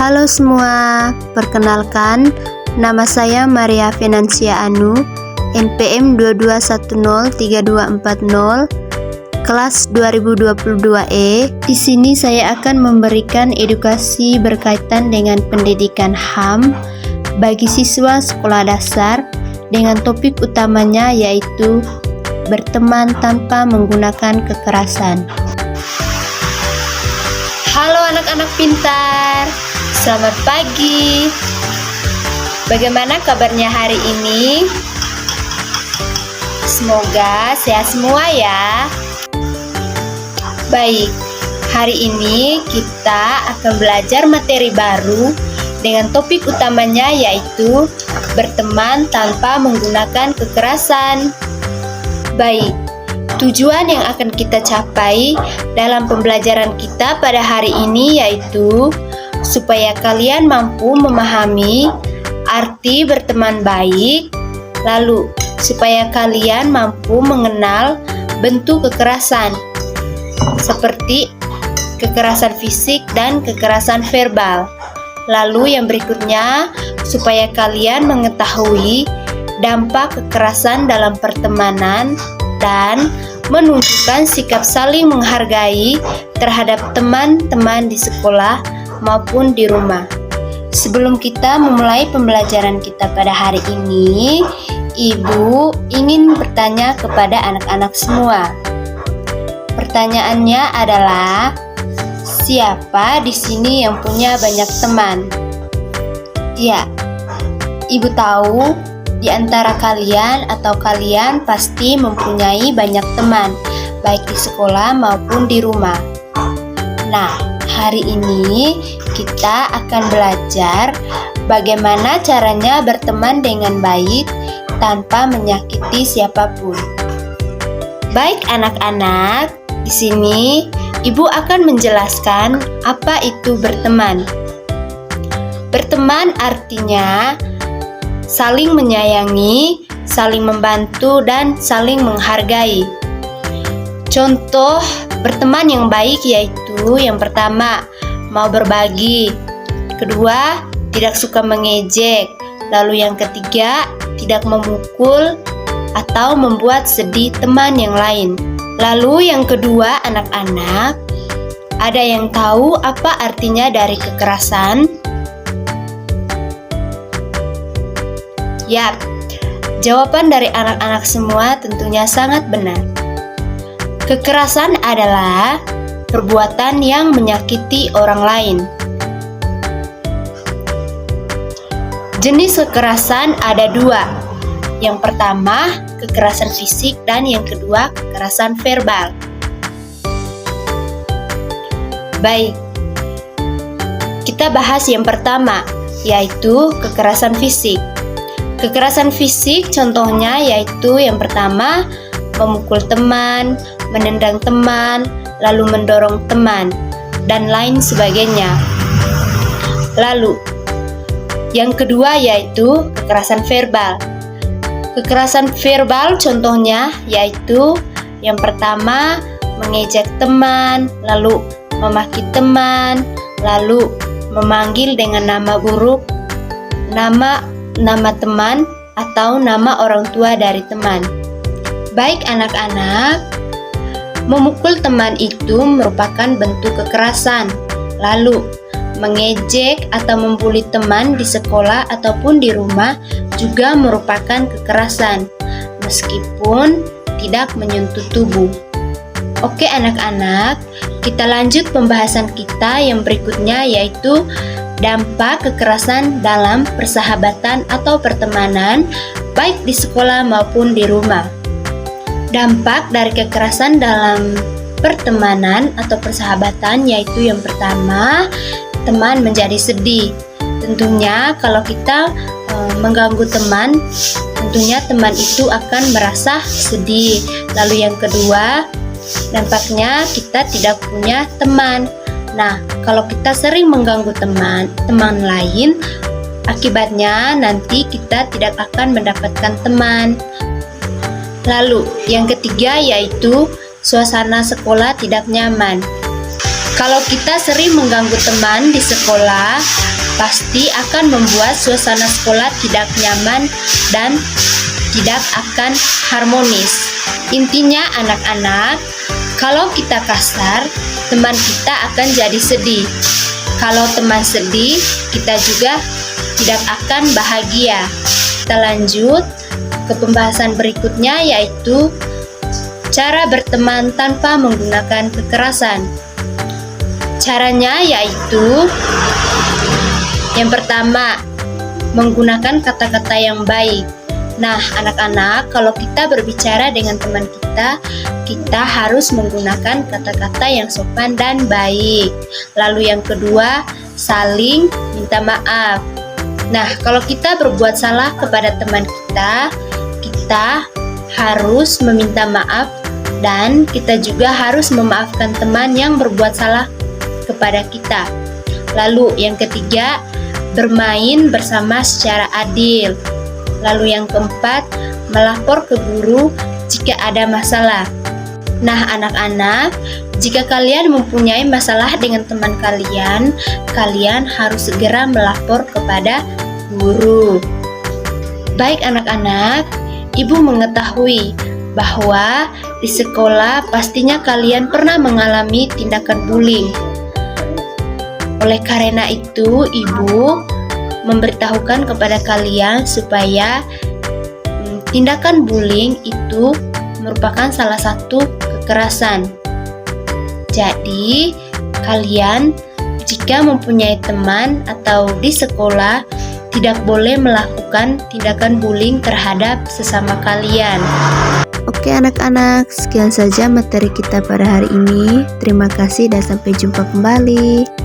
Halo semua, perkenalkan nama saya Maria Financia Anu, NPM 22103240, kelas 2022E. Di sini saya akan memberikan edukasi berkaitan dengan pendidikan HAM bagi siswa sekolah dasar dengan topik utamanya yaitu berteman tanpa menggunakan kekerasan. Halo anak-anak pintar, selamat pagi. Bagaimana kabarnya hari ini? Semoga sehat semua ya. Baik, hari ini kita akan belajar materi baru dengan topik utamanya yaitu berteman tanpa menggunakan kekerasan. Baik, tujuan yang akan kita capai dalam pembelajaran kita pada hari ini yaitu supaya kalian mampu memahami arti berteman baik, lalu supaya kalian mampu mengenal bentuk kekerasan seperti kekerasan fisik dan kekerasan verbal. Lalu yang berikutnya supaya kalian mengetahui dampak kekerasan dalam pertemanan dan menunjukkan sikap saling menghargai terhadap teman-teman di sekolah maupun di rumah. Sebelum kita memulai pembelajaran kita pada hari ini, Ibu ingin bertanya kepada anak-anak semua. Pertanyaannya adalah, siapa di sini yang punya banyak teman? Ya, Ibu tahu di antara kalian atau kalian pasti mempunyai banyak teman, baik di sekolah maupun di rumah. Nah, hari ini kita akan belajar bagaimana caranya berteman dengan baik tanpa menyakiti siapapun. Baik anak-anak, di sini Ibu akan menjelaskan apa itu berteman. Berteman artinya saling menyayangi, saling membantu, dan saling menghargai. Contoh berteman yang baik yaitu yang pertama, mau berbagi. Kedua, tidak suka mengejek. Lalu yang ketiga, tidak memukul atau membuat sedih teman yang lain. Lalu yang kedua, anak-anak, ada yang tahu apa artinya dari kekerasan? Yap, jawaban dari anak-anak semua tentunya sangat benar. Kekerasan adalah perbuatan yang menyakiti orang lain. Jenis kekerasan ada dua. Yang pertama, kekerasan fisik dan yang kedua, kekerasan verbal. Baik, kita bahas yang pertama, yaitu kekerasan fisik. Kekerasan fisik contohnya yaitu yang pertama, memukul teman, menendang teman, lalu mendorong teman, dan lain sebagainya. Lalu, yang kedua yaitu kekerasan verbal. Kekerasan verbal contohnya yaitu yang pertama, mengejek teman, lalu memaki teman, lalu memanggil dengan nama buruk, nama teman atau nama orang tua dari teman. Baik anak-anak, memukul teman itu merupakan bentuk kekerasan. Lalu, mengejek atau membuli teman di sekolah ataupun di rumah juga merupakan kekerasan, meskipun tidak menyentuh tubuh. Oke anak-anak, kita lanjut pembahasan kita yang berikutnya yaitu dampak kekerasan dalam persahabatan atau pertemanan, baik di sekolah maupun di rumah. Dampak dari kekerasan dalam pertemanan atau persahabatan yaitu yang pertama, teman menjadi sedih. Tentunya kalau kita mengganggu teman, tentunya teman itu akan merasa sedih. Lalu yang kedua, dampaknya kita tidak punya teman. Nah, kalau kita sering mengganggu teman lain, akibatnya nanti kita tidak akan mendapatkan teman. Lalu, yang ketiga yaitu suasana sekolah tidak nyaman. Kalau kita sering mengganggu teman di sekolah, pasti akan membuat suasana sekolah tidak nyaman dan tidak akan harmonis. Intinya anak-anak, kalau kita kasar, teman kita akan jadi sedih. Kalau teman sedih, kita juga tidak akan bahagia. Kita lanjut ke pembahasan berikutnya, yaitu cara berteman tanpa menggunakan kekerasan. Caranya yaitu yang pertama, menggunakan kata-kata yang baik. Nah, anak-anak, kalau kita berbicara dengan teman kita harus menggunakan kata-kata yang sopan dan baik. Lalu yang kedua, saling minta maaf. Nah, kalau kita berbuat salah kepada teman kita harus meminta maaf dan kita juga harus memaafkan teman yang berbuat salah kepada kita. Lalu yang ketiga, bermain bersama secara adil. Lalu yang keempat, melapor ke guru jika ada masalah. Nah, anak-anak, jika kalian mempunyai masalah dengan teman kalian harus segera melapor kepada guru. Baik anak-anak, Ibu mengetahui bahwa di sekolah pastinya kalian pernah mengalami tindakan bullying. Oleh karena itu, Ibu memberitahukan kepada kalian supaya tindakan bullying itu merupakan salah satu kekerasan. Jadi, kalian jika mempunyai teman atau di sekolah tidak boleh melakukan tindakan bullying terhadap sesama kalian. Oke anak-anak, sekian saja materi kita pada hari ini. Terima kasih dan sampai jumpa kembali.